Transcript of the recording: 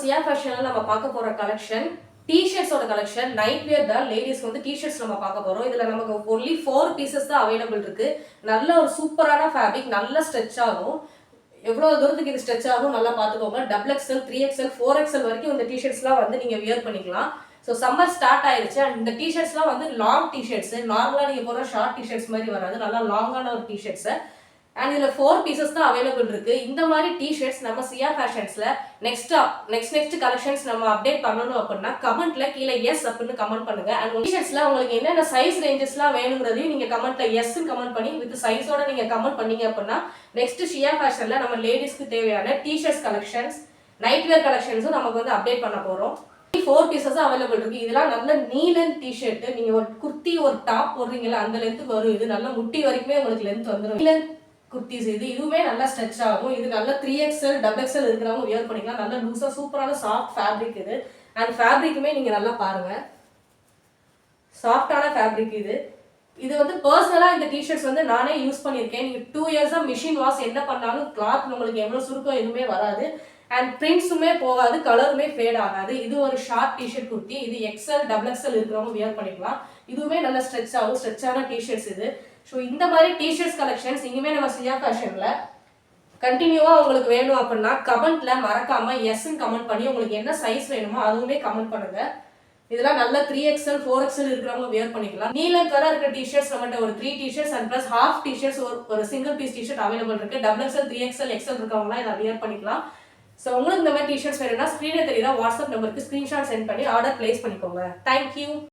சியா ஃபேஷன்ல நம்ம பார்க்க போற collection T-shirts collection night wear தான் லேடிஸ்க்கு வந்து T-shirts நம்ம பார்க்க போறோம். இதுல நமக்கு only 4 pieces தான் அவைலபிள் இருக்கு. நல்ல ஒரு சூப்பரான ஃபேப்ரிக், நல்ல ஸ்ட்ரெச் ஆகும். எவ்வளவு தூரத்துக்கு இது ஸ்ட்ரெச் ஆகும் நல்லா பார்த்துக்கோங்க. XXL 3XL 4XL வரைக்கும் இந்த T-shirtsலாம் வந்து நீங்க வியர் பண்ணிக்கலாம். ஸோ சம்மர் ஸ்டார்ட் ஆயிடுச்சு. அண்ட் இந்த T-shirtsலாம் வந்து லாங் T-shirts, நார்மலாக நீங்கள் போகிற ஷார்ட் T-shirts மாதிரி வராது, நல்லா லாங்கான ஒரு T-shirts. அண்ட் இதில் 4 pieces தான் அவைலபிள் இருக்கு. இந்த மாதிரி T-shirts நம்ம சியா ஃபேஷன்ஸ்ல நெக்ஸ்ட் கலெக்ஷன்ஸ் நம்ம அப்டேட் பண்ணணும் அப்படின்னா கமெண்ட்ல கீழே எஸ் அப்படின்னு கமெண்ட் பண்ணுங்க. அண்ட் T-shirtsல உங்களுக்கு என்னென்ன சைஸ் ரேஞ்சஸ்லாம் வேணுங்கிறதையும் நீங்க கமெண்ட்ல எஸ் கமெண்ட் பண்ணி வித் சைஸோட நீங்க கமெண்ட் பண்ணீங்க அப்படின்னா நெக்ஸ்ட் சியா ஃபேஷன்ல நம்ம லேடிஸ்க்கு தேவையான T-shirts கலெக்ஷன்ஸ், நைட் வேர் கலெக்ஷன்ஸும் நமக்கு வந்து அப்டேட் பண்ண போறோம். 4 pieces அவைலபிள் இருக்கு. இதெல்லாம் நல்ல நீலன் T-shirt, நீங்க ஒரு குர்த்தி ஒரு டாப் போடுறீங்களா அந்த லென்த் வரும். இது நல்ல முட்டி வரைக்குமே உங்களுக்கு லென்த் வந்துடும். நீலன் குர்த்திஸ் இதுவுமே நல்லா ஸ்ட்ரெச் ஆகும். இது நல்ல 3XL XXL இருக்கிறவங்க வியர் பண்ணிக்கலாம். நல்ல லூஸா சூப்பரான சாஃப்ட் ஃபேப்ரிக் இது. அண்ட் ஃபேப்ரிக்குமே நீங்க நல்லா பாருங்க, சாஃப்டான ஃபேப்ரிக் இது. இது வந்து பர்சனலா இந்த T-shirts வந்து நானே யூஸ் பண்ணியிருக்கேன். நீங்க 2 years மிஷின் வாஷ் என்ன பண்ணாலும் கிளாத் உங்களுக்கு எவ்வளவு சுருக்கம் எதுவுமே வராது. அண்ட் பிரிண்ட்ஸுமே போகாது, கலருமே ஃபேட் ஆகாது. இது ஒரு ஷார்ட் T-shirt குர்த்தி. இது XL XXL இருக்கிறவங்க வியர் பண்ணிக்கலாம். இதுவுமே நல்ல ஸ்ட்ரெச் ஆகும், ஸ்ட்ரெச்சான T-shirts இது. ஸோ இந்த மாதிரி T-shirts கலெக்ஷன்ஸ் இனிமே நம்ம சியா ஃபேஷன்ல கண்டினியூவா உங்களுக்கு வேணும் அப்படின்னா கமெண்ட்ல மறக்காம எஸ்ன்னு கமெண்ட் பண்ணி உங்களுக்கு என்ன சைஸ் வேணுமோ அதுவுமே கமெண்ட் பண்ணுங்க. இதெல்லாம் நல்ல 3XL 4XL இருக்கிறவங்க வியர் பண்ணிக்கலாம். நீல கலர் இருக்கிற T-shirts நம்மகிட்ட ஒரு 3 T-shirts and plus half T-shirts ஒரு சிங்கிள் பீஸ் T-shirt அவைலபிள் இருக்கு. XXL 3XL XL இருக்கவங்களாம் இதை வியர் பண்ணிக்கலாம். ஸோ உங்களுக்கு இந்த மாதிரி T-shirts வேணும்னா ஸ்க்ரீனில் தெரியுதா வாட்ஸ்அப் நம்பருக்கு ஸ்க்ரீன்ஷாட் சென்ட் பண்ணி ஆர்டர் பிளேஸ் பண்ணிக்கோங்க. தேங்க்யூ.